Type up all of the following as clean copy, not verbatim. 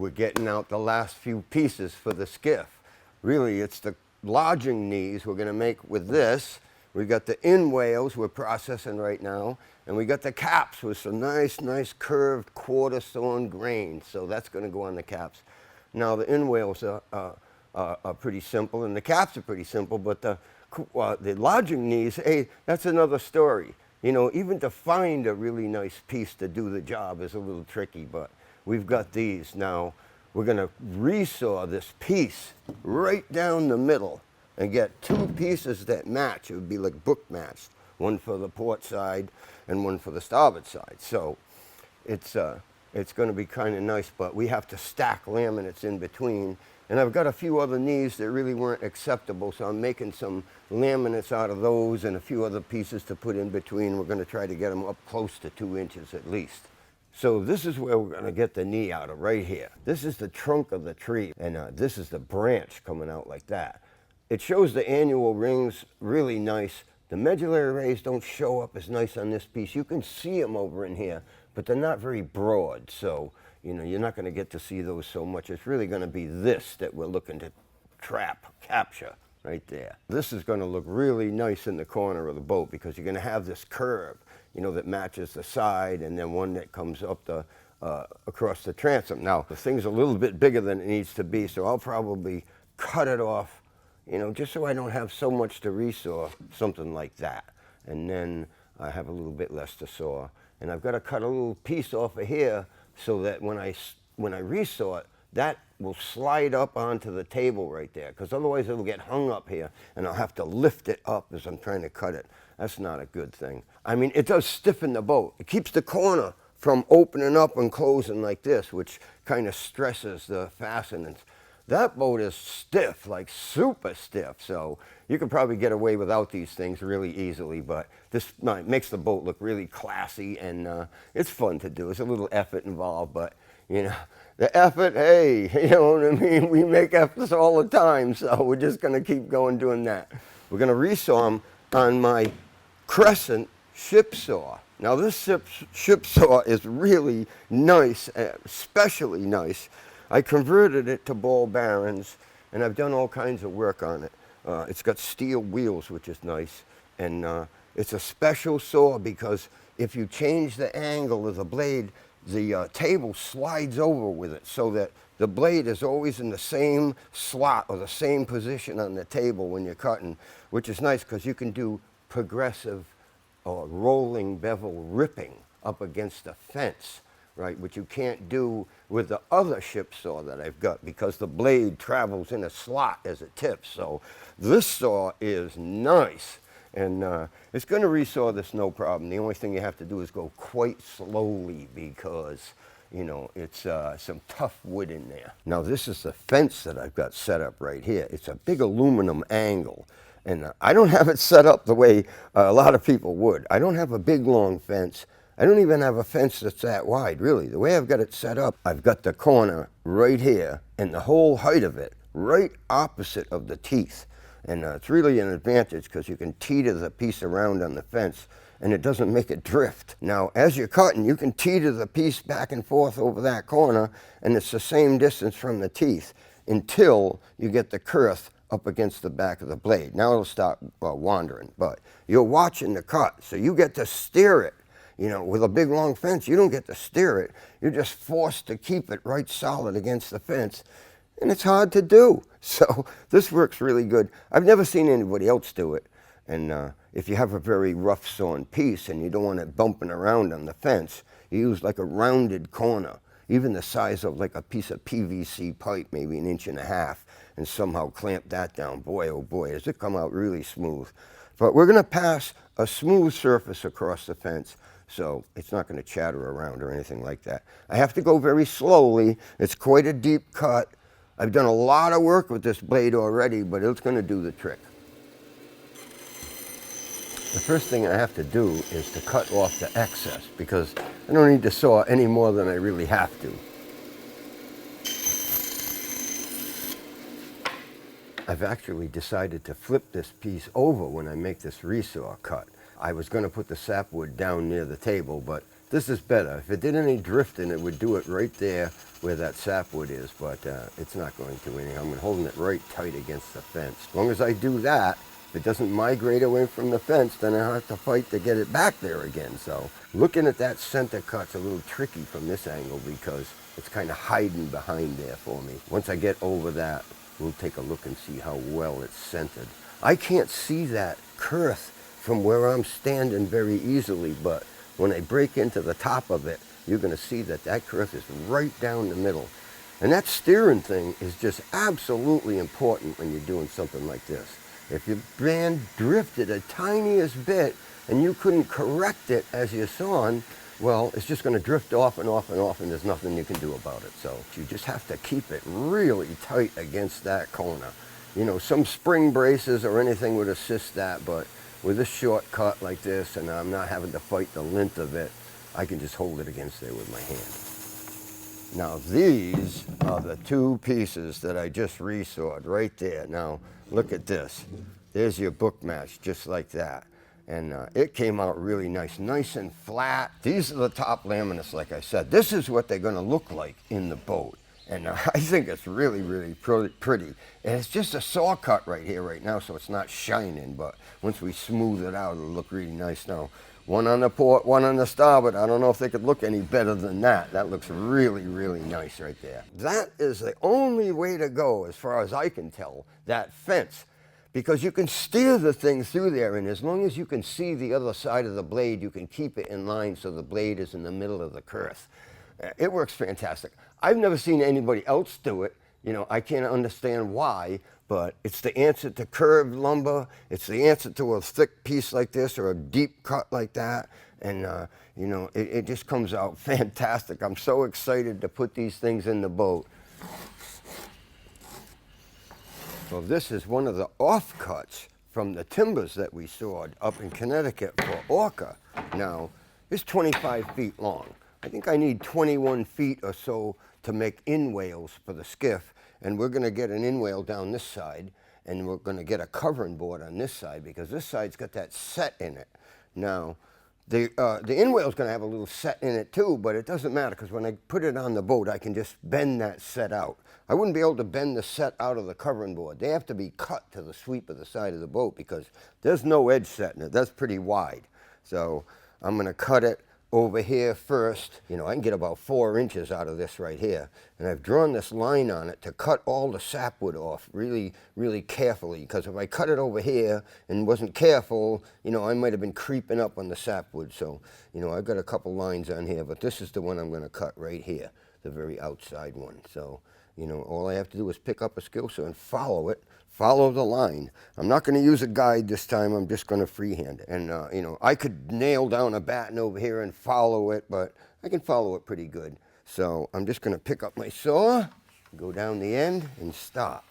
We're getting out the last few pieces for the skiff. Really, it's the lodging knees we're going to make with this. We got the inwhales we're processing right now, and we got the caps with some nice curved quartersawn grain. So that's going to go on the caps. Now the inwhales are pretty simple, and the caps are pretty simple, but the lodging knees, hey, that's another story. You know, even to find a really nice piece to do the job is a little tricky, but we've got these. Now we're going to resaw this piece right down the middle and get two pieces that match. It would be like book matched, one for the port side and one for the starboard side. So it's going to be kind of nice, but we have to stack laminates in between. And I've got a few other knees that really weren't acceptable, so I'm making some laminates out of those and a few other pieces to put in between. We're going to try to get them up close to 2 inches at least. So this is where we're going to get the knee out of, right here. This is the trunk of the tree, and this is the branch coming out like that. It shows the annual rings really nice. The medullary rays don't show up as nice on this piece. You can see them over in here, but they're not very broad, so you know, you're not going to get to see those so much. It's really going to be this that we're looking to capture right there. This is going to look really nice in the corner of the boat because you're going to have this curve, you know, that matches the side, and then one that comes up the across the transom. Now, the thing's a little bit bigger than it needs to be, so I'll probably cut it off, you know, just so I don't have so much to resaw, something like that. And then I have a little bit less to saw. And I've got to cut a little piece off of here so that when I resaw it, that will slide up onto the table right there, because otherwise it'll get hung up here and I'll have to lift it up as I'm trying to cut it. That's not a good thing. I mean, it does stiffen the boat. It keeps the corner from opening up and closing like this, which kind of stresses the fastenings. That boat is stiff, like super stiff, so you could probably get away without these things really easily, but this makes the boat look really classy, and it's fun to do. It's a little effort involved, but you know, the effort, hey, you know what I mean? We make efforts all the time, so we're just gonna keep going doing that. We're gonna resaw them on my crescent ship saw. Now this ship saw is really nice, especially nice. I converted it to ball bearings, and I've done all kinds of work on it. It's got steel wheels, which is nice, and it's a special saw because if you change the angle of the blade, the table slides over with it, so that the blade is always in the same slot or the same position on the table when you're cutting, which is nice because you can do progressive or rolling bevel ripping up against the fence, right, which you can't do with the other ship saw that I've got because the blade travels in a slot as it tips. So this saw is nice, and it's going to resaw this no problem. The only thing you have to do is go quite slowly because, you know, it's some tough wood in there. Now this is the fence that I've got set up right here. It's a big aluminum angle, and I don't have it set up the way a lot of people would. I don't have a big long fence. I don't even have a fence that's that wide, really. The way I've got it set up, I've got the corner right here and the whole height of it right opposite of the teeth. And it's really an advantage because you can teeter the piece around on the fence and it doesn't make it drift. Now, as you're cutting, you can teeter the piece back and forth over that corner, and it's the same distance from the teeth until you get the girth up against the back of the blade. Now it'll stop wandering, but you're watching the cut, so you get to steer it. You know, with a big long fence, you don't get to steer it. You're just forced to keep it right solid against the fence, and it's hard to do. So this works really good. I've never seen anybody else do it, and if you have a very rough sawn piece and you don't want it bumping around on the fence, you use like a rounded corner, even the size of like a piece of PVC pipe, maybe 1.5 inches, and somehow clamp that down. Boy, oh boy, does it come out really smooth. But we're gonna pass a smooth surface across the fence, so it's not going to chatter around or anything like that. I have to go very slowly. It's quite a deep cut. I've done a lot of work with this blade already, but it's going to do the trick. The first thing I have to do is to cut off the excess because I don't need to saw any more than I really have to. I've actually decided to flip this piece over when I make this resaw cut. I was going to put the sapwood down near the table, but this is better. If it did any drifting, it would do it right there where that sapwood is, but it's not going to anyhow. I'm holding it right tight against the fence. As long as I do that, if it doesn't migrate away from the fence, then I have to fight to get it back there again. So looking at that center cut's a little tricky from this angle because it's kind of hiding behind there for me. Once I get over that, we'll take a look and see how well it's centered. I can't see that girth from where I'm standing very easily, but when I break into the top of it, you're going to see that that girth is right down the middle. And that steering thing is just absolutely important when you're doing something like this. If your band drifted the tiniest bit and you couldn't correct it as you're sawing, well, it's just going to drift off and off and off, and there's nothing you can do about it. So you just have to keep it really tight against that corner. You know, some spring braces or anything would assist that, but with a short cut like this, and I'm not having to fight the length of it, I can just hold it against there with my hand. Now these are the two pieces that I just resawed right there. Now look at this. There's your book match, just like that. And it came out really nice and flat. These are the top laminates, like I said. This is what they're gonna look like in the boat. And I think it's really, really pretty. And it's just a saw cut right here right now, so it's not shining, but once we smooth it out, it'll look really nice. Now, one on the port, one on the starboard. I don't know if they could look any better than that. That looks really, really nice right there. That is the only way to go, as far as I can tell, that fence. Because you can steer the thing through there, and as long as you can see the other side of the blade, you can keep it in line so the blade is in the middle of the girth. It works fantastic. I've never seen anybody else do it. You know, I can't understand why, but it's the answer to curved lumber. It's the answer to a thick piece like this or a deep cut like that. And, you know, it just comes out fantastic. I'm so excited to put these things in the boat. So this is one of the offcuts from the timbers that we sawed up in Connecticut for ORCA. Now, it's 25 feet long. I think I need 21 feet or so to make inwhales for the skiff, and we're going to get an inwhale down this side, and we're going to get a covering board on this side because this side's got that set in it. Now, the inwhale's going to have a little set in it too, but it doesn't matter because when I put it on the boat, I can just bend that set out. I wouldn't be able to bend the set out of the covering board. They have to be cut to the sweep of the side of the boat because there's no edge set in it. That's pretty wide. So I'm going to cut it over here first. You know, I can get about 4 inches out of this right here. And I've drawn this line on it to cut all the sapwood off really, really carefully. Because if I cut it over here and wasn't careful, you know, I might have been creeping up on the sapwood. So, you know, I've got a couple lines on here, but this is the one I'm going to cut right here, the very outside one. So, you know, all I have to do is pick up a skillsaw and follow it. Follow the line. I'm not going to use a guide this time. I'm just going to freehand it. And, you know, I could nail down a batten over here and follow it, but I can follow it pretty good. So I'm just going to pick up my saw, go down the end, and stop.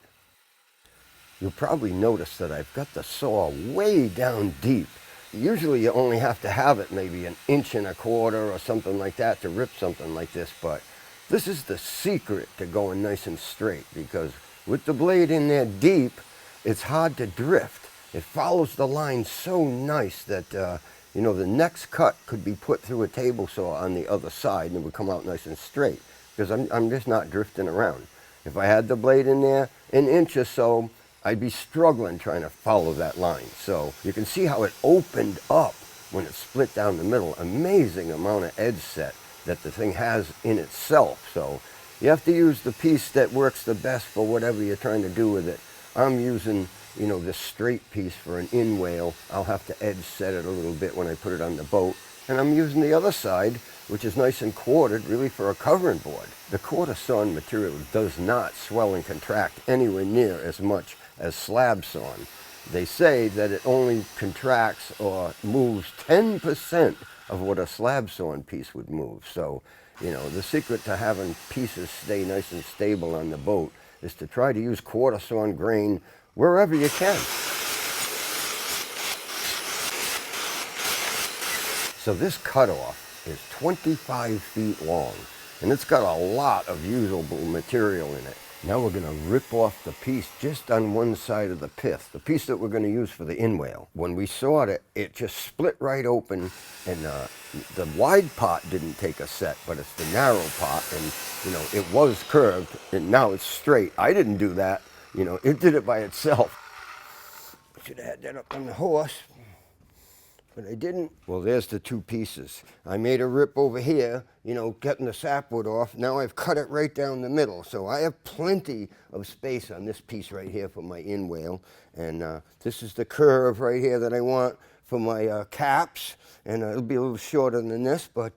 You'll probably notice that I've got the saw way down deep. Usually you only have to have it maybe 1.25 inches or something like that to rip something like this, but this is the secret to going nice and straight because with the blade in there deep, it's hard to drift. It follows the line so nice that, you know, the next cut could be put through a table saw on the other side and it would come out nice and straight because I'm just not drifting around. If I had the blade in there 1 inch or so, I'd be struggling trying to follow that line. So you can see how it opened up when it split down the middle. Amazing amount of edge set that the thing has in itself. So you have to use the piece that works the best for whatever you're trying to do with it. I'm using, you know, this straight piece for an inwhale. I'll have to edge set it a little bit when I put it on the boat. And I'm using the other side, which is nice and quartered, really for a covering board. The quartersawn material does not swell and contract anywhere near as much as slab sawn. They say that it only contracts or moves 10% of what a slab sawn piece would move. So, you know, the secret to having pieces stay nice and stable on the boat is to try to use quartersawn grain wherever you can. So this cutoff is 25 feet long, and it's got a lot of usable material in it. Now we're going to rip off the piece just on one side of the pith, the piece that we're going to use for the inwhale. When we sawed it, it just split right open, and the wide part didn't take a set, but it's the narrow part, and you know, it was curved, and now it's straight. I didn't do that, you know, it did it by itself. Should have had that up on the horse, but I didn't. Well, there's the two pieces. I made a rip over here, you know, getting the sapwood off. Now I've cut it right down the middle. So I have plenty of space on this piece right here for my inwhale. And this is the curve right here that I want for my caps. And it'll be a little shorter than this, but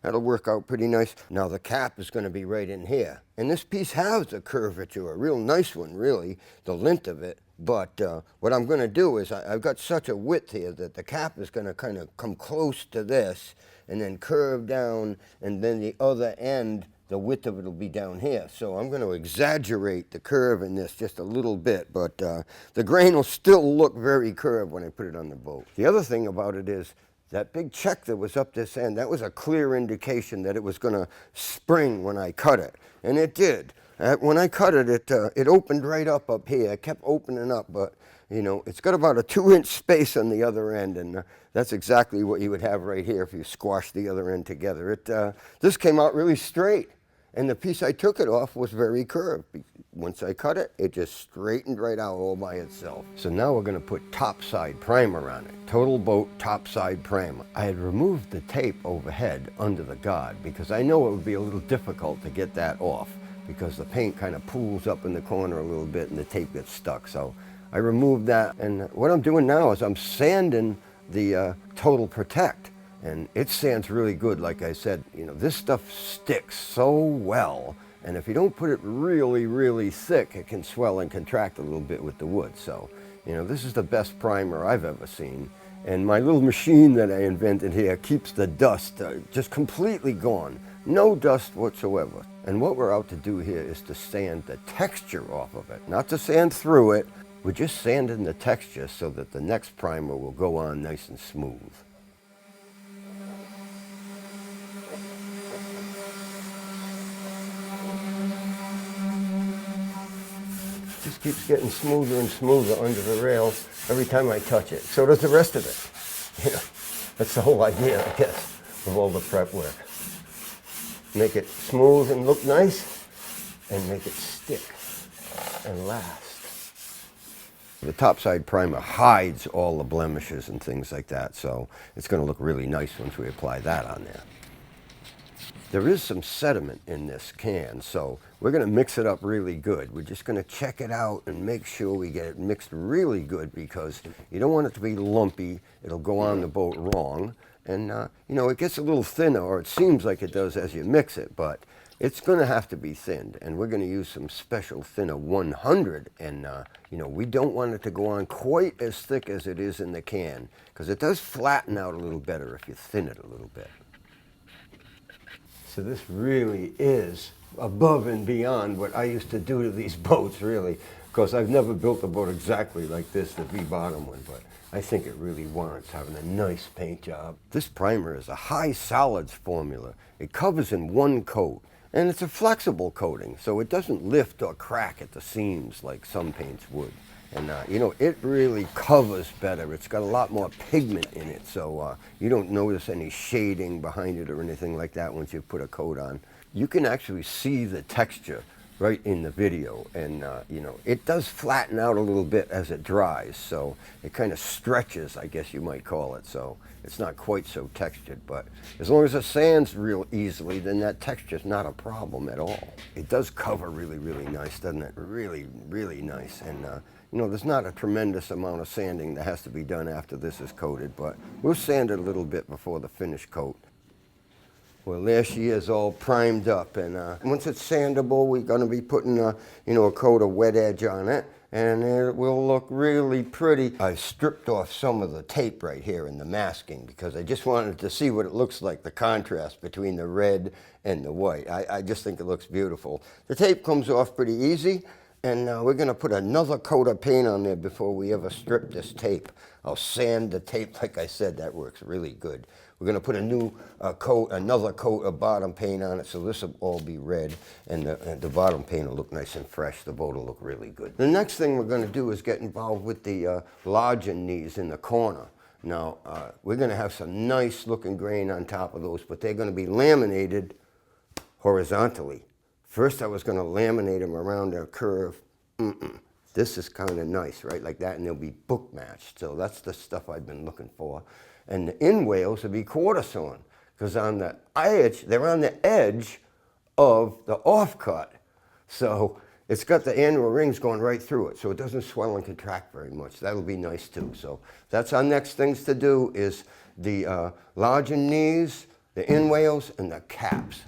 that'll work out pretty nice. Now the cap is going to be right in here. And this piece has a curvature, a real nice one, really, the length of it. But what I'm going to do is I've got such a width here that the cap is going to kind of come close to this and then curve down, and then the other end, the width of it will be down here. So I'm going to exaggerate the curve in this just a little bit, but the grain will still look very curved when I put it on the boat. The other thing about it is that big check that was up this end, that was a clear indication that it was going to spring when I cut it, and it did. When I cut it, it opened right up here. It kept opening up, but you know, it's got about a 2-inch space on the other end, and that's exactly what you would have right here if you squash the other end together. This came out really straight, and the piece I took it off was very curved. Once I cut it, it just straightened right out all by itself. So now we're going to put topside primer on it, TotalBoat Topside Primer. I had removed the tape overhead under the guard because I know it would be a little difficult to get that off, because the paint kind of pools up in the corner a little bit and the tape gets stuck. So I removed that, and what I'm doing now is I'm sanding the Total Protect, and it sands really good. Like I said, you know, this stuff sticks so well, and if you don't put it really, really thick, it can swell and contract a little bit with the wood. So, you know, this is the best primer I've ever seen. And my little machine that I invented here keeps the dust just completely gone. No dust whatsoever. And what we're out to do here is to sand the texture off of it. Not to sand through it, we're just sanding the texture so that the next primer will go on nice and smooth. Just keeps getting smoother and smoother under the rail every time I touch it. So does the rest of it. You know, that's the whole idea, I guess, of all the prep work. Make it smooth and look nice, and make it stick and last. The topside primer hides all the blemishes and things like that, so it's going to look really nice once we apply that on there. There is some sediment in this can, so we're going to mix it up really good. We're just going to check it out and make sure we get it mixed really good, because you don't want it to be lumpy. It'll go on the boat wrong. And, you know, it gets a little thinner, or it seems like it does as you mix it, but it's going to have to be thinned. And we're going to use some special thinner 100. And, you know, we don't want it to go on quite as thick as it is in the can, because it does flatten out a little better if you thin it a little bit. So this really is above and beyond what I used to do to these boats, really. Of course, I've never built a boat exactly like this, the V-bottom one, but I think it really warrants having a nice paint job. This primer is a high solids formula. It covers in one coat, and it's a flexible coating, so it doesn't lift or crack at the seams like some paints would. And you know, it really covers better. It's got a lot more pigment in it, so you don't notice any shading behind it or anything like that once you put a coat on. You can actually see the texture right in the video, and you know, it does flatten out a little bit as it dries, so it kind of stretches, I guess you might call it, so it's not quite so textured. But as long as it sands real easily, then that texture's not a problem at all. It does cover really, really nice, doesn't it? Really, really nice. And you know, there's not a tremendous amount of sanding that has to be done after this is coated, but we'll sand it a little bit before the finish coat. Well, there she is, all primed up, and once it's sandable, we're going to be putting you know, a coat of wet edge on it, and it will look really pretty. I stripped off some of the tape right here in the masking because I just wanted to see what it looks like, the contrast between the red and the white. I just think it looks beautiful. The tape comes off pretty easy, and we're going to put another coat of paint on there before we ever strip this tape. I'll sand the tape, like I said, that works really good. We're going to put a new coat, another coat of bottom paint on it, so this will all be red, and the bottom paint will look nice and fresh. The boat will look really good. The next thing we're going to do is get involved with the lodging knees in the corner. Now, we're going to have some nice looking grain on top of those, but they're going to be laminated horizontally. First I was going to laminate them around a curve. This is kind of nice, right, like that, and they'll be book matched. So that's the stuff I've been looking for. And the inwhales will be quartersawn, because on the edge, they're on the edge of the offcut. So it's got the annual rings going right through it, so it doesn't swell and contract very much. That'll be nice too. So that's our next things to do, is the lodging knees, the inwhales, and the caps.